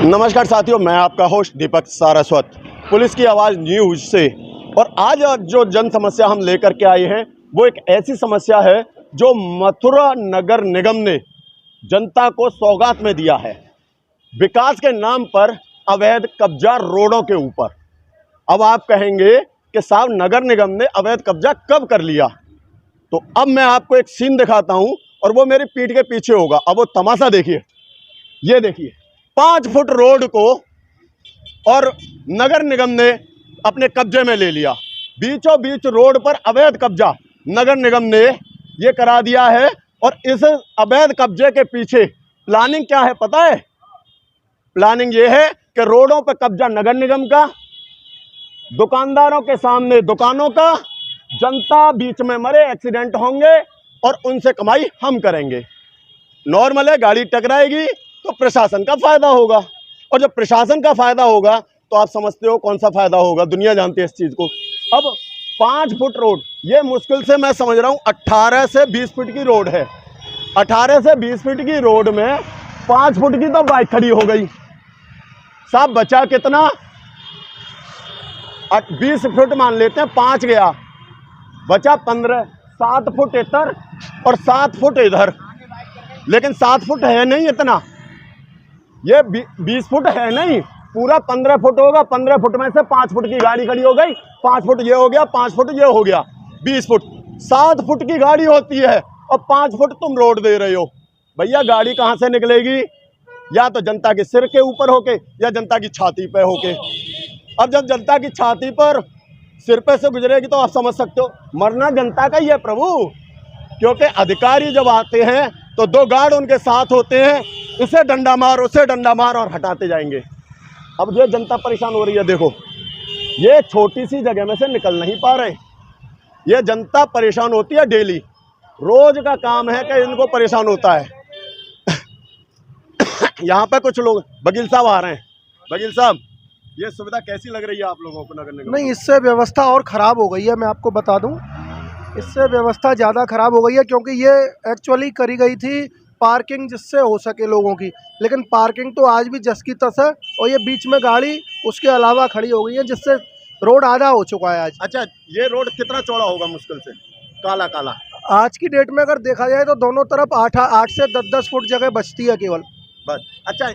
नमस्कार साथियों, मैं आपका होस्ट दीपक सारस्वत, पुलिस की आवाज़ न्यूज़ से। और आज जो जन समस्या हम लेकर के आए हैं वो एक ऐसी समस्या है जो मथुरा नगर निगम ने जनता को सौगात में दिया है। विकास के नाम पर अवैध कब्जा रोडों के ऊपर। अब आप कहेंगे कि साहब नगर निगम ने अवैध कब्जा कब कर लिया, तो अब मैं आपको एक सीन दिखाता हूं और वो मेरी पीठ के पीछे होगा। अब वो तमाशा देखिए, ये देखिए 5 फुट रोड को और नगर निगम ने अपने कब्जे में ले लिया। बीचों बीच रोड पर अवैध कब्जा नगर निगम ने ये करा दिया है। और इस अवैध कब्जे के पीछे प्लानिंग क्या है पता है? प्लानिंग ये है कि रोडों पर कब्जा नगर निगम का, दुकानदारों के सामने दुकानों का, जनता बीच में मरे, एक्सीडेंट होंगे और उनसे कमाई हम करेंगे। नॉर्मल है, गाड़ी टकराएगी तो प्रशासन का फायदा होगा, और जब प्रशासन का फायदा होगा तो आप समझते हो कौन सा फायदा होगा, दुनिया जानती है इस चीज को। अब 5 फुट रोड, ये मुश्किल से मैं समझ रहा हूं 18 से 20 फीट की रोड है। 18 से 20 फीट की रोड में 5 फुट की तो बाइक खड़ी हो गई। साहब बचा कितना? 20 फुट मान लेते हैं, 5 गया, बचा 15। 7 फुट इधर और 7 फुट इधर, लेकिन 7 फुट है नहीं इतना, ये 20 फुट है नहीं, पूरा 15 फुट होगा। 15 फुट में से 5 फुट की गाड़ी खड़ी हो गई, 5 फुट ये हो गया, 5 फुट ये हो गया, 20 फुट। 7 फुट की गाड़ी होती है और 5 फुट तुम रोड दे रहे हो। भैया गाड़ी कहाँ से निकलेगी? या तो जनता के सिर के ऊपर होके या जनता की छाती पे होके। अब जब जनता की छाती पर सिर पे से गुजरेगी तो आप समझ सकते हो मरना जनता का ही है प्रभु। क्योंकि अधिकारी जब आते हैं तो 2 गार्ड उनके साथ होते हैं, इसे डंडा मार उसे डंडा मार और हटाते जाएंगे। अब ये जनता परेशान हो रही है, देखो ये छोटी सी जगह में से निकल नहीं पा रहे। ये जनता परेशान होती है, डेली रोज का काम है कि इनको परेशान होता है। यहाँ पे कुछ लोग, वकील साहब आ रहे हैं। वकील साहब, ये सुविधा कैसी लग रही है आप लोगों को नगर निगम? नहीं, इससे व्यवस्था और ख़राब हो गई है। मैं आपको बता दूं, इससे व्यवस्था ज़्यादा ख़राब हो गई है, क्योंकि ये एक्चुअली करी गई थी पार्किंग जिससे हो सके लोगों की, लेकिन पार्किंग तो आज भी जस की तस है, और ये बीच में गाड़ी उसके अलावा खड़ी हो गई है, जिससे रोड आधा हो चुका है आज। अच्छा, ये रोड कितना चौड़ा होगा मुश्किल से? काला काला आज की डेट में अगर देखा जाए तो दोनों तरफ 8 से 10 फुट जगह बचती है केवल, बस। अच्छा,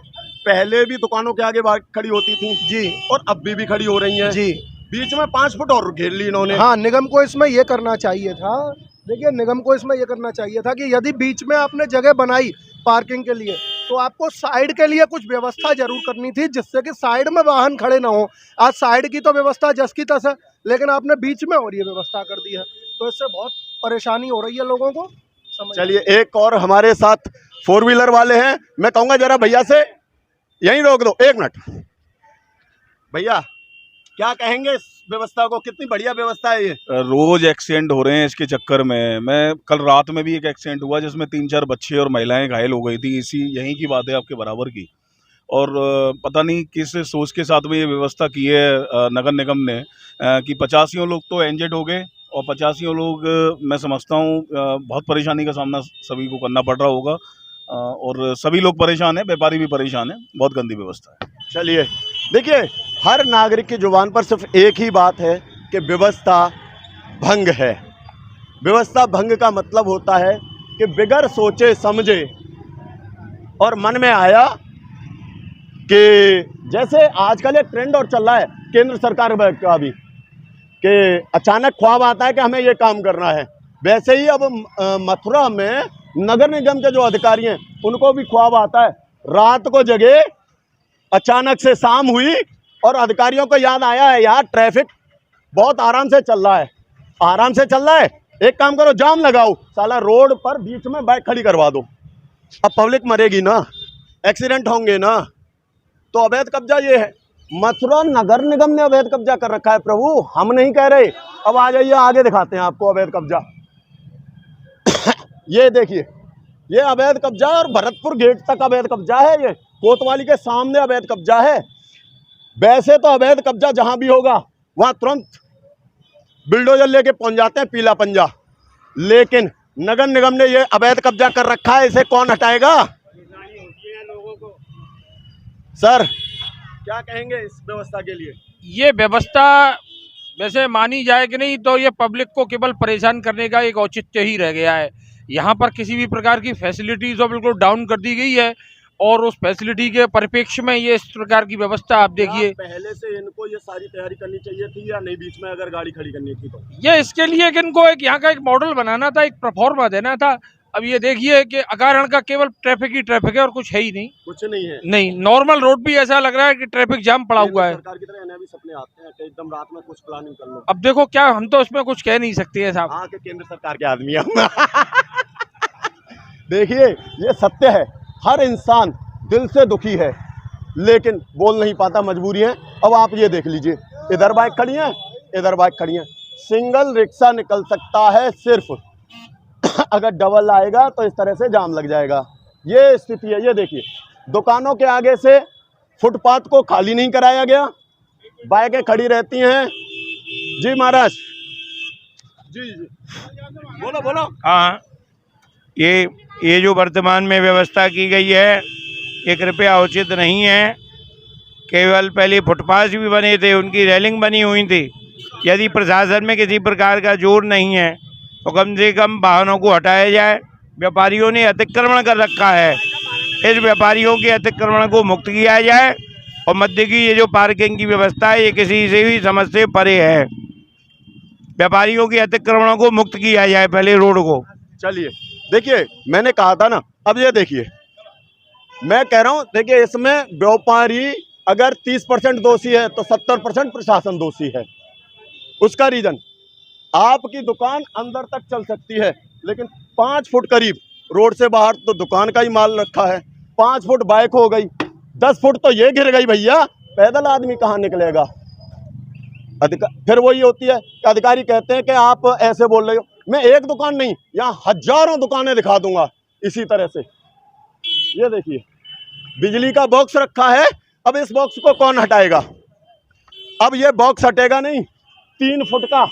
पहले भी दुकानों के आगे बाइक खड़ी होती थी जी, और अब भी खड़ी हो रही हैं जी। बीच में 5 फुट और घेर ली इन्होंने। हाँ, निगम को इसमें ये करना चाहिए था। देखिए, निगम को इसमें ये करना चाहिए था कि यदि बीच में आपने जगह बनाई पार्किंग के लिए तो आपको साइड के लिए कुछ व्यवस्था जरूर करनी थी, जिससे कि साइड में वाहन खड़े ना हो। आज साइड की तो व्यवस्था जस की तस है, लेकिन आपने बीच में और ये व्यवस्था कर दी है, तो इससे बहुत परेशानी हो रही है लोगों को। चलिए, एक और हमारे साथ 4 व्हीलर वाले हैं, मैं कहूँगा जरा भैया से यहीं रोक दो, 1 मिनट। भैया क्या कहेंगे इस व्यवस्था को? कितनी बढ़िया व्यवस्था है ये। रोज एक्सीडेंट हो रहे हैं इसके चक्कर में। मैं कल रात में भी एक एक्सीडेंट हुआ जिसमें 3-4 बच्चे और महिलाएं घायल हो गई थी। यहीं की बात है, आपके बराबर की। और पता नहीं किस सोच के साथ में ये व्यवस्था की है नगर निगम ने कि 85 लोग तो इंजर्ड हो गए, और 85 लोग मैं समझता हूँ बहुत परेशानी का सामना सभी को करना पड़ रहा होगा। और सभी लोग परेशान हैं, व्यापारी भी परेशान हैं। बहुत गंदी व्यवस्था है। चलिए देखिए, हर नागरिक की जुबान पर सिर्फ एक ही बात है कि व्यवस्था भंग है। व्यवस्था भंग का मतलब होता है कि बिगर सोचे समझे और मन में आया कि जैसे आजकल एक ट्रेंड और चल रहा है केंद्र सरकार का भी, कि अचानक ख्वाब आता है कि हमें ये काम करना है, वैसे ही अब मथुरा में नगर निगम के जो अधिकारी हैं उनको भी ख्वाब आता है। रात को जगे, अचानक से शाम हुई और अधिकारियों को याद आया है यार ट्रैफिक बहुत आराम से चल रहा है, आराम से चल रहा है, एक काम करो जाम लगाओ, साला रोड पर बीच में बाइक खड़ी करवा दो। अब पब्लिक मरेगी ना, एक्सीडेंट होंगे ना। तो अवैध कब्जा ये है, मथुरा नगर निगम ने अवैध कब्जा कर रखा है प्रभु, हम नहीं कह रहे। अब आ जाइए, आगे दिखाते हैं आपको अवैध कब्जा। ये देखिए, ये अवैध कब्जा और भरतपुर गेट तक अवैध कब्जा है, ये कोतवाली के सामने अवैध कब्जा है। वैसे तो अवैध कब्जा जहां भी होगा वहां तुरंत बिल्डोजर लेके पहुंच जाते हैं, पीला पंजा। लेकिन नगर निगम ने ये अवैध कब्जा कर रखा है, इसे कौन हटाएगा? सर क्या कहेंगे इस व्यवस्था के लिए? ये व्यवस्था वैसे मानी जाए कि नहीं, तो ये पब्लिक को केवल परेशान करने का एक औचित्य ही रह गया है। यहाँ पर किसी भी प्रकार की फैसिलिटीज तो बिल्कुल डाउन कर दी गई है, और उस फैसिलिटी के परिप्रेक्ष्य में ये इस प्रकार की व्यवस्था आप देखिए। पहले से इनको ये सारी तैयारी करनी चाहिए थी या नहीं, बीच में अगर गाड़ी खड़ी करनी थी तो? ये इसके लिए कि इनको एक यहाँ का एक मॉडल बनाना था, एक प्रोफॉर्मा देना था। अब ये देखिए कि अकारण का केवल ट्रैफिक ही ट्रैफिक है और कुछ है ही नहीं। कुछ नहीं है। नहीं, नॉर्मल रोड भी ऐसा लग रहा है कि ट्रैफिक जाम पड़ा हुआ है। सरकार की तरह इन्हें भी सपने आते हैं कि एकदम रात में कुछ प्लानिंग कर लो। अब देखो क्या, हम तो इसमें कुछ कह नहीं सकते हैं साहब। हाँ के केंद्र सरकार के आदमी हम। देखिए ये सत्य है, हर इंसान दिल से दुखी है लेकिन बोल नहीं पाता, मजबूरी है। अब आप ये देख लीजिए, इधर बाइक खड़ी है, इधर बाइक खड़ी है, सिंगल रिक्शा निकल सकता है सिर्फ। अगर डबल आएगा तो इस तरह से जाम लग जाएगा। ये स्थिति है। ये देखिए दुकानों के आगे से फुटपाथ को खाली नहीं कराया गया, बाइकें खड़ी रहती हैं। जी महाराज, जी जी बोलो बोलो। हाँ, ये जो वर्तमान में व्यवस्था की गई है ये कृपया उचित नहीं है। केवल पहले फुटपाथ भी बने थे, उनकी रेलिंग बनी हुई थी। यदि प्रशासन में किसी प्रकार का जोर नहीं है तो कम से कम वाहनों को हटाया जाए। व्यापारियों ने अतिक्रमण कर रखा है, इस व्यापारियों के अतिक्रमण को मुक्त किया जाए। और मध्य की ये जो पार्किंग की व्यवस्था है ये किसी से भी समझ से परे है। व्यापारियों के अतिक्रमणों को मुक्त किया जाए पहले रोड को। चलिए देखिए, मैंने कहा था ना, अब ये देखिए मैं कह रहा हूँ, देखिए इसमें व्यापारी अगर 30% दोषी है तो 70% प्रशासन दोषी है। उसका रीजन, आपकी दुकान अंदर तक चल सकती है लेकिन 5 फुट करीब रोड से बाहर तो दुकान का ही माल रखा है, 5 फुट बाइक हो गई, 10 फुट तो ये गिर गई भैया, पैदल आदमी कहाँ निकलेगा? फिर वही होती है कि अधिकारी कहते हैं कि आप ऐसे बोल रहे हो। मैं एक दुकान नहीं, यहाँ हजारों दुकानें दिखा दूंगा इसी तरह से। ये देखिए बिजली का बॉक्स रखा है, अब इस बॉक्स को कौन हटाएगा? अब ये बॉक्स हटेगा नहीं, 3 फुट का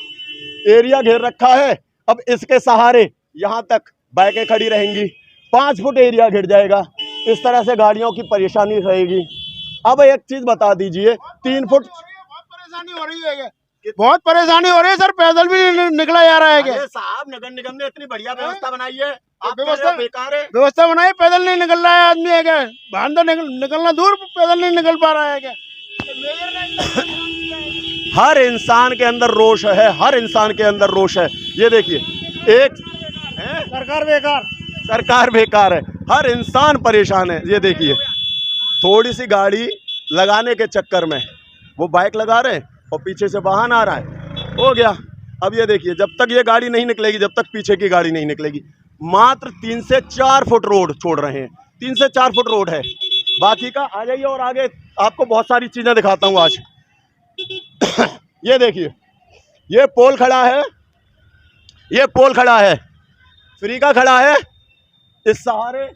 एरिया घेर रखा है। अब इसके सहारे यहाँ तक बाइकें खड़ी रहेंगी, 5 फुट एरिया घिर जाएगा। इस तरह से गाड़ियों की परेशानी रहेगी। अब एक चीज बता दीजिए, 3 फुट परेशानी हो रही है, बहुत परेशानी हो रही है सर, पैदल भी निकला जा रहा है। क्या साहब, नगर निगम ने इतनी बढ़िया व्यवस्था बनाई है, आप व्यवस्था बेकार है। व्यवस्था बनाई, पैदल नहीं निकल रहा है आदमी है क्या? बाहर तो निकलना दूर, पैदल नहीं निकल पा रहा है क्या? हर इंसान के अंदर रोष है, हर इंसान के अंदर रोष है। ये देखिए, एक सरकार बेकार, सरकार बेकार है, हर इंसान परेशान है। ये देखिए थोड़ी सी गाड़ी लगाने के चक्कर में वो बाइक लगा रहे हैं और पीछे से वाहन आ रहा है, हो गया। अब ये देखिए, जब तक ये गाड़ी नहीं निकलेगी, जब तक पीछे की गाड़ी नहीं निकलेगी, मात्र 3 से 4 फुट रोड छोड़ रहे हैं, 3 से 4 फुट रोड है, बाकी का आ जाइए। और आगे आपको बहुत सारी चीज़ें दिखाता हूँ आज। ये देखिए, ये पोल खड़ा है, ये पोल खड़ा है, फ्री का खड़ा है, इस सहारे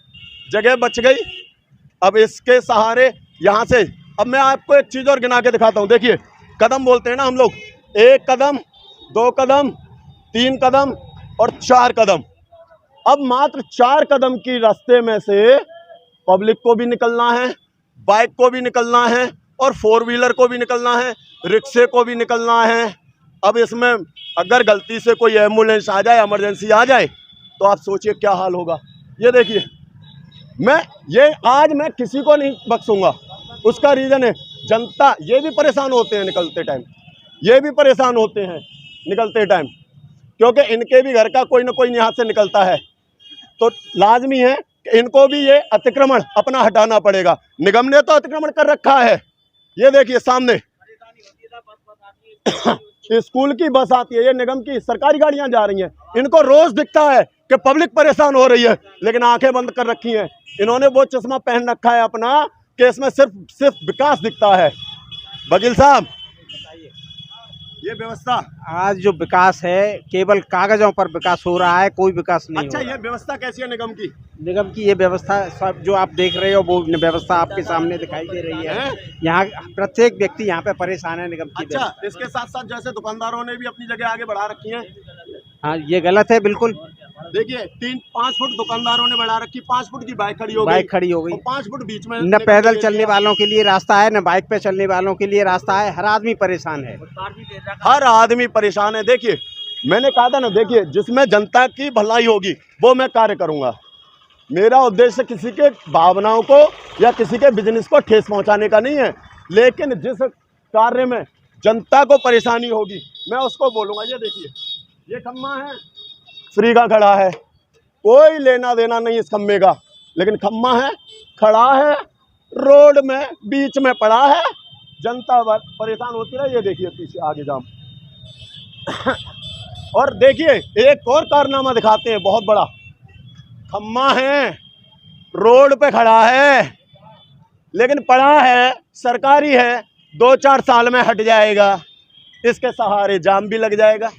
जगह बच गई। अब इसके सहारे यहाँ से, अब मैं आपको एक चीज़ और गिना के दिखाता हूँ। देखिए कदम बोलते हैं ना हम लोग, 1 कदम, 2 कदम, 3 कदम और 4 कदम। अब मात्र 4 कदम की रास्ते में से पब्लिक को भी निकलना है, बाइक को भी निकलना है और 4 व्हीलर को भी निकलना है, रिक्शे को भी निकलना है। अब इसमें अगर गलती से कोई एम्बुलेंस आ जाए, इमरजेंसी आ जाए, तो आप सोचिए क्या हाल होगा। ये देखिए, आज मैं किसी को नहीं बख्शूंगा। उसका रीज़न है जनता, ये भी परेशान होते हैं निकलते टाइम, ये भी परेशान होते हैं निकलते टाइम, क्योंकि इनके भी घर का कोई ना कोई यहाँ से निकलता है, तो लाजमी है कि इनको भी ये अतिक्रमण अपना हटाना पड़ेगा। निगम ने तो अतिक्रमण कर रखा है। ये देखिए सामने स्कूल की बस आती है, ये निगम की सरकारी गाड़ियां जा रही हैं, इनको रोज दिखता है कि पब्लिक परेशान हो रही है, लेकिन आंखें बंद कर रखी हैं। इन्होंने वो चश्मा पहन रखा है अपना कि इसमें सिर्फ विकास दिखता है। वकील साहब, ये व्यवस्था, आज जो विकास है केवल कागजों पर विकास हो रहा है, कोई विकास नहीं अच्छा हो रहा। ये व्यवस्था कैसी है निगम की? निगम की ये व्यवस्था सब जो आप देख रहे हो वो व्यवस्था आपके सामने दिखाई दे रही है। यहाँ प्रत्येक व्यक्ति यहाँ पे परेशान है निगम की अच्छा, व्यवस्था। इसके साथ साथ जैसे दुकानदारों ने भी अपनी जगह आगे बढ़ा रखी है। हाँ, ये गलत है बिल्कुल। देखिए 3-5 फुट दुकानदारों ने बढ़ा रखी, 5 फुट की बाइक खड़ी हो गई, बाइक खड़ी हो गई, और 5 फुट बीच में न पैदल चलने वालों के लिए रास्ता है, न बाइक पे चलने वालों के लिए रास्ता है, हर आदमी परेशान है। हर आदमी परेशान है। देखिए मैंने कहा था ना, देखिए जिसमें जनता की भलाई होगी वो मैं कार्य करूंगा। मेरा उद्देश्य किसी के भावनाओं को या किसी के बिजनेस को ठेस पहुंचाने का नहीं है, लेकिन जिस कार्य में जनता को परेशानी होगी मैं उसको बोलूंगा। ये देखिए ये खम्मा है, फ्री का खड़ा है, कोई लेना देना नहीं इस खम्मे का, लेकिन खम्मा है, खड़ा है, रोड में बीच में पड़ा है, जनता परेशान होती है। ये देखिए पीछे आगे जाम। और देखिए एक और कारनामा दिखाते हैं बहुत बड़ा, खम्मा है, रोड पे खड़ा है, लेकिन पड़ा है, सरकारी है, 2-4 साल में हट जाएगा, इसके सहारे जाम भी लग जाएगा।